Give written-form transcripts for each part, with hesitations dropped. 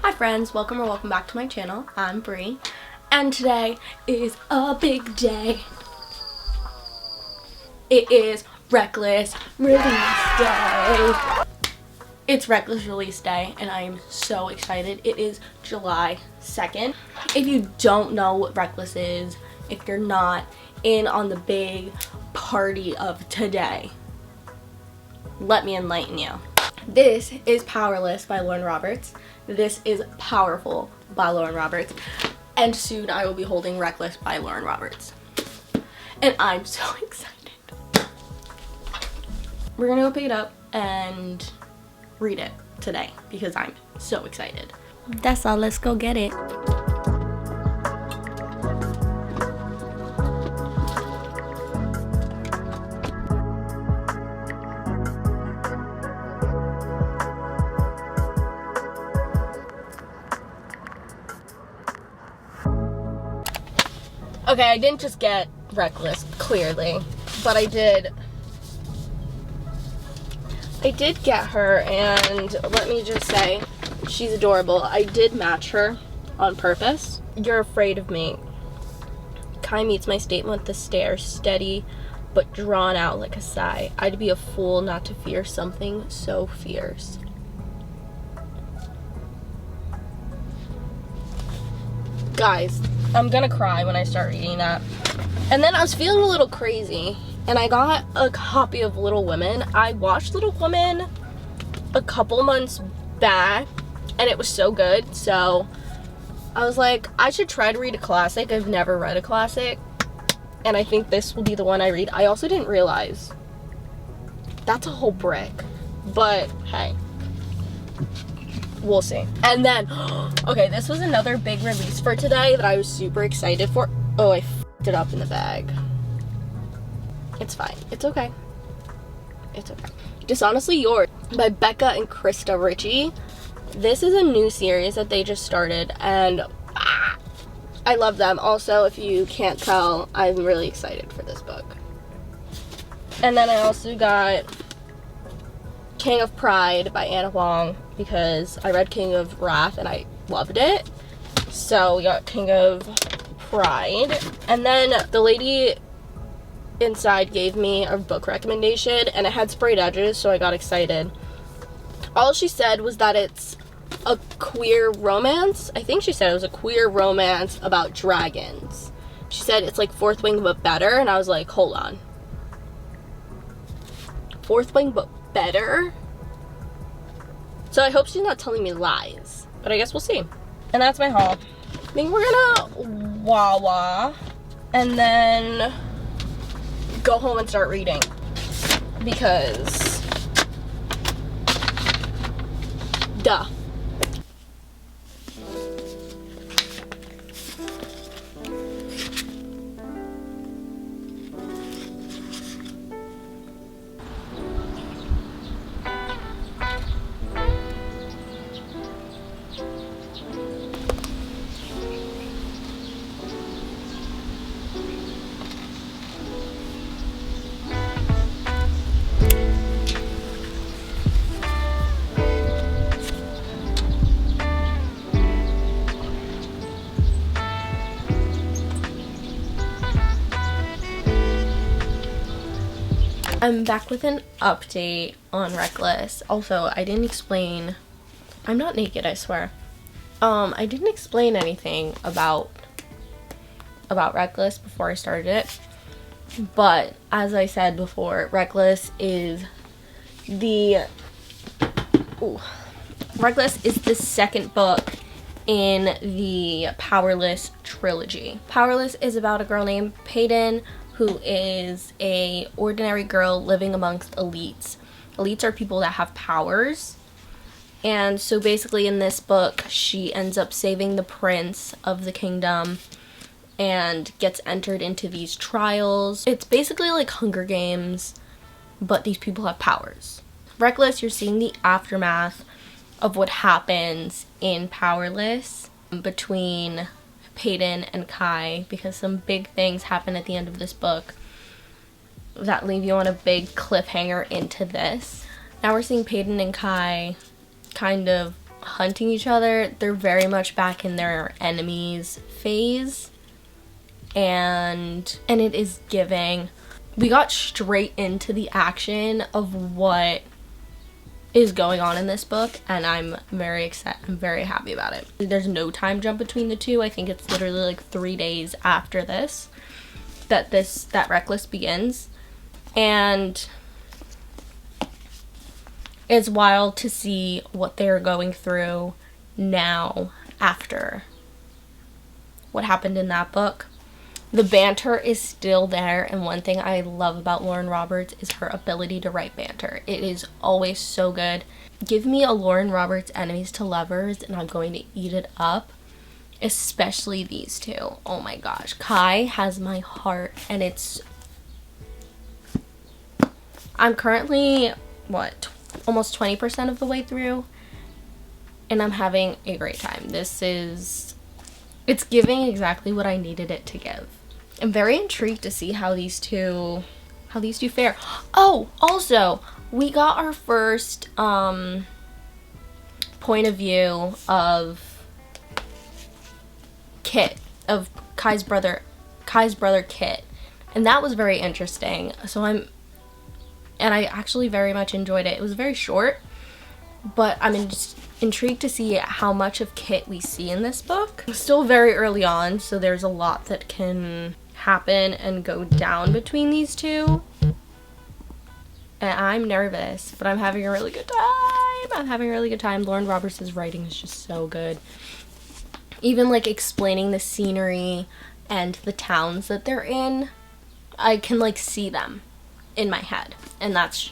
Hi friends, welcome back to my channel. I'm Bri, and today is a big day. It is Reckless Release Day. It's Reckless Release Day, and I am so excited. It is July 2nd. If you don't know what Reckless is, if you're not in on the big party of today, let me enlighten you. This is Powerless by Lauren Roberts. This is Powerful by Lauren Roberts. And soon I will be holding Reckless by Lauren Roberts. And I'm so excited. We're gonna go pick it up and read it today because I'm so excited. That's all, let's go get it. Okay, I didn't just get Reckless, clearly, but I did get her, and let me just say, she's adorable. I did match her on purpose. You're afraid of me. Kai meets my statement with a stare, steady but drawn out like a sigh. I'd be a fool not to fear something so fierce. Guys, I'm gonna cry when I start reading that. And then I was feeling a little crazy, and I got a copy of Little Women. I watched Little Women a couple months back, and it was so good, so I was like, I should try to read a classic. I've never read a classic, and I think this will be the one I read. I also didn't realize that's a whole brick, but hey, we'll see. And then, okay, this was another big release for today that I was super excited for. Oh, I f***ed it up in the bag. It's fine. It's okay. It's okay. Dishonestly Yours by Becca and Krista Ritchie. This is a new series that they just started, and I love them. Also, if you can't tell, I'm really excited for this book. And then I also got King of Pride by Anna Huang, because I read King of Wrath and I loved it. So we got King of Pride. And then the lady inside gave me a book recommendation, and it had sprayed edges, so I got excited. All she said was that it's a queer romance. I think she said it was a queer romance about dragons. She said it's like Fourth Wing but better, and I was like, hold on. Fourth Wing but better? So I hope she's not telling me lies, but I guess we'll see. And that's my haul. I think we're gonna Wawa and then go home and start reading, because duh. I'm back with an update on Reckless. Also, I didn't explain, I'm not naked, I swear. I didn't explain anything about Reckless before I started it. But as I said before, Reckless is the second book in the Powerless trilogy. Powerless is about a girl named Peyton, who is a ordinary girl living amongst elites. Elites are people that have powers. And so basically in this book, she ends up saving the prince of the kingdom and gets entered into these trials. It's basically like Hunger Games, but these people have powers. Reckless, you're seeing the aftermath of what happens in Powerless between Peyton and Kai, because some big things happen at the end of this book that leave you on a big cliffhanger into this. Now we're seeing Peyton and Kai kind of hunting each other. They're very much back in their enemies phase, and it is giving. We got straight into the action of what is going on in this book, and I'm very excited. I'm very happy about it. There's no time jump between the two. I think it's literally like 3 days after this that Reckless begins, and it's wild to see what they're going through now after what happened in that book. The banter is still there, and one thing I love about Lauren Roberts is her ability to write banter. It is always so good. Give me a Lauren Roberts enemies to lovers and I'm going to eat it up, especially these two. Oh my gosh, Kai has my heart, and I'm currently almost 20% of the way through, and I'm having a great time. It's giving exactly what I needed it to give. I'm very intrigued to see how these two fare. Oh, also, we got our first point of view of Kit, of Kai's brother Kit, and that was very interesting. I actually very much enjoyed it. It was very short, but I'm intrigued to see how much of Kit we see in this book. It's still very early on, so there's a lot that can happen and go down between these two. And I'm nervous, but I'm having a really good time. Lauren Roberts' writing is just so good. Even like explaining the scenery and the towns that they're in, I can like see them in my head, and that's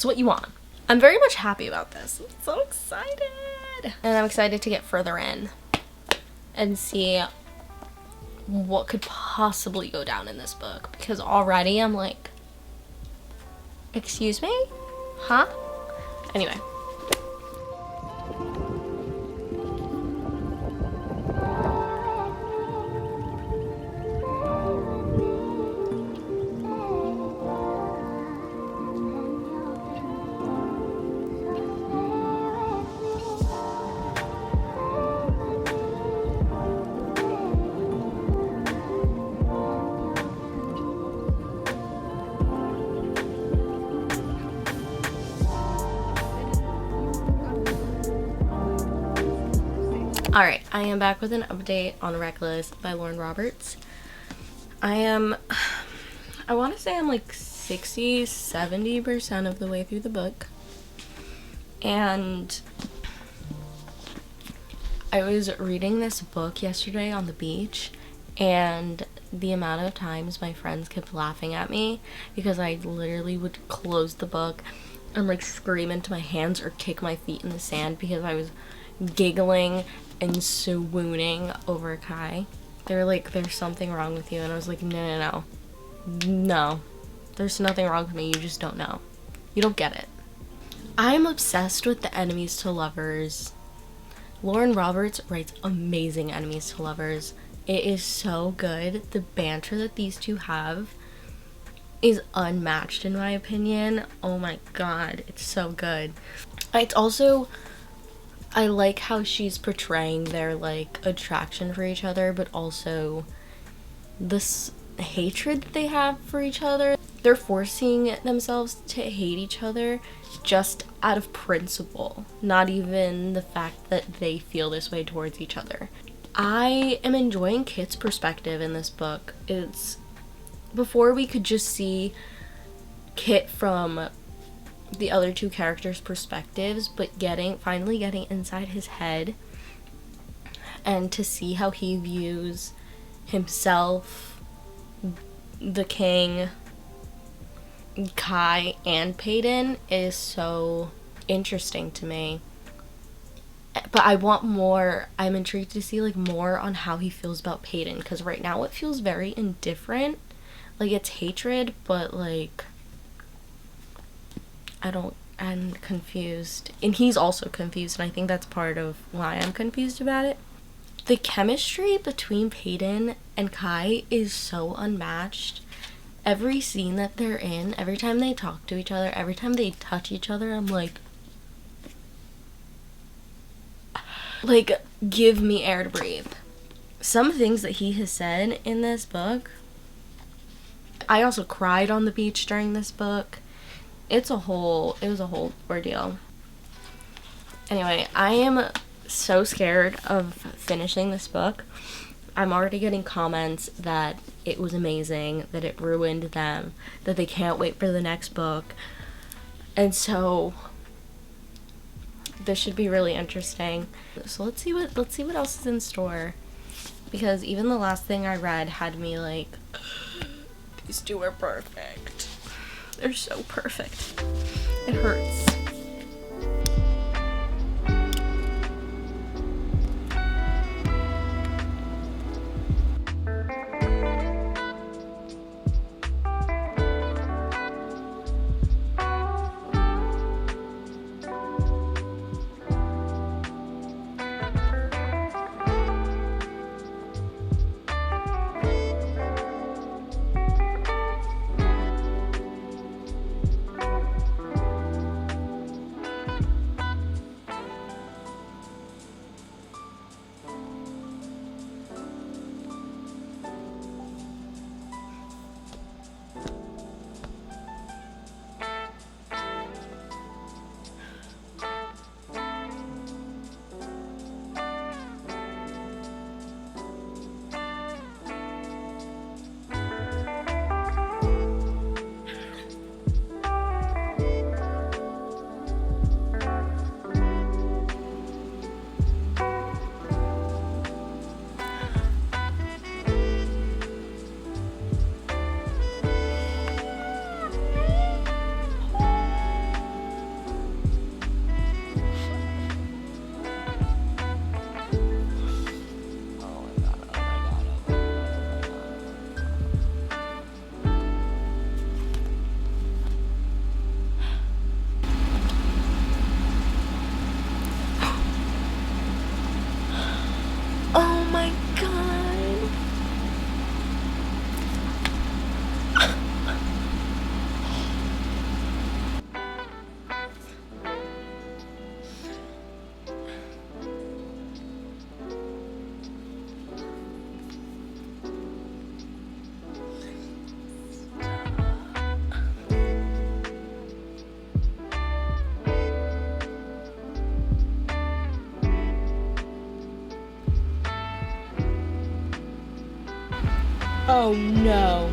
what you want. I'm very much happy about this. I'm so excited. And I'm excited to get further in and see what could possibly go down in this book, because already I'm like, excuse me? Huh? Anyway. Alright, I am back with an update on Reckless by Lauren Roberts. I want to say I'm like 60-70% of the way through the book. And I was reading this book yesterday on the beach, and the amount of times my friends kept laughing at me because I literally would close the book and like scream into my hands or kick my feet in the sand because I was giggling and swooning over Kai. They were like, there's something wrong with you, and I was like, no, there's nothing wrong with me, you just don't know. You don't get it. I'm obsessed with the enemies to lovers. Lauren Roberts writes amazing enemies to lovers. It is so good. The banter that these two have is unmatched in my opinion. Oh my god, it's so good. It's also, I like how she's portraying their like attraction for each other, but also this hatred that they have for each other. They're forcing themselves to hate each other just out of principle, not even the fact that they feel this way towards each other. I am enjoying Kit's perspective in this book. It's before we could just see Kit from the other two characters' perspectives, but finally getting inside his head and to see how he views himself, the king, Kai, and Peyton is so interesting to me. But I want more. I'm intrigued to see like more on how he feels about Peyton, because right now it feels very indifferent. Like it's hatred, but like I'm confused. And he's also confused, and I think that's part of why I'm confused about it. The chemistry between Peyton and Kai is so unmatched. Every scene that they're in, every time they talk to each other, every time they touch each other, I'm like, Like, give me air to breathe. Some things that he has said in this book. I also cried on the beach during this book. It was a whole ordeal. Anyway, I am so scared of finishing this book. I'm already getting comments that it was amazing, that it ruined them, that they can't wait for the next book. And so this should be really interesting. So let's see what else is in store. Because even the last thing I read had me like, these two are perfect. They're so perfect. It hurts. Oh my god. Oh no.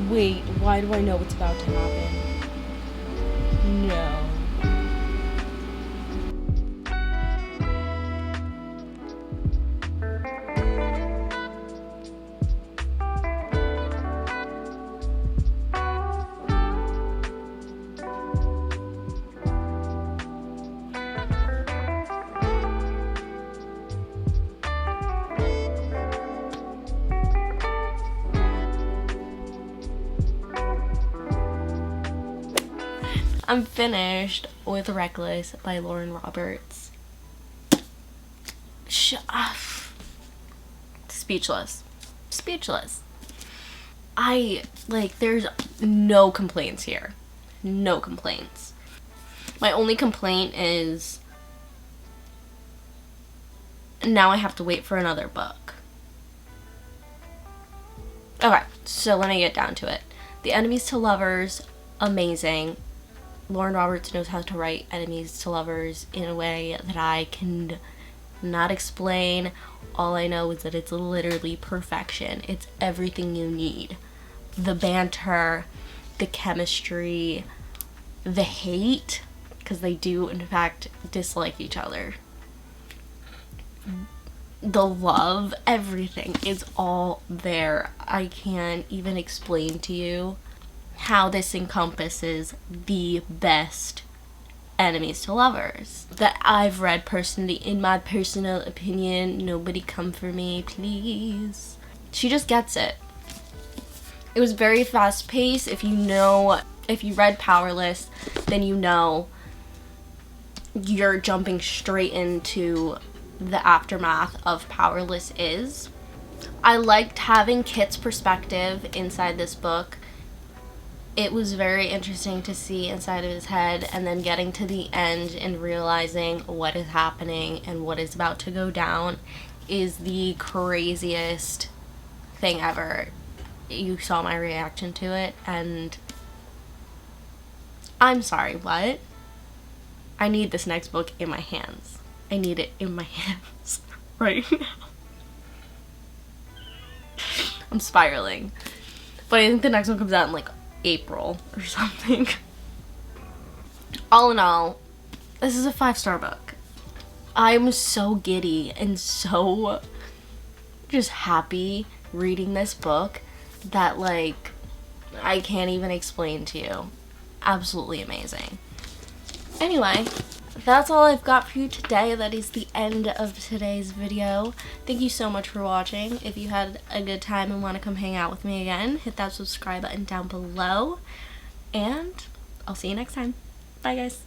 Wait, why do I know what's about to happen? No. I'm finished with Reckless by Lauren Roberts. Speechless. There's no complaints here. No complaints. My only complaint is now I have to wait for another book. Okay, so let me get down to it. The enemies to lovers, amazing. Lauren Roberts knows how to write enemies to lovers in a way that I can not explain. All I know is that it's literally perfection. It's everything you need. The banter, the chemistry, the hate, because they do in fact dislike each other. The love, everything is all there. I can't even explain to you how this encompasses the best enemies to lovers that I've read personally. In my personal opinion, nobody come for me, please. She just gets it. It was very fast paced. If you read Powerless, then you know you're jumping straight into the aftermath of Powerless I liked having Kit's perspective inside this book. it was very interesting to see inside of his head, and then getting to the end and realizing what is happening and what is about to go down is the craziest thing ever. You saw my reaction to it, and I'm sorry, what? I need this next book in my hands. I need it in my hands right now. I'm spiraling. But I think the next one comes out in like April or something. All in all, this is a 5-star book. I'm so giddy and so just happy reading this book that, like, I can't even explain to you. Absolutely amazing. Anyway, that's all I've got for you today. That is the end of today's video. Thank you so much for watching. If you had a good time and want to come hang out with me again, hit that subscribe button down below. And I'll see you next time. Bye, guys.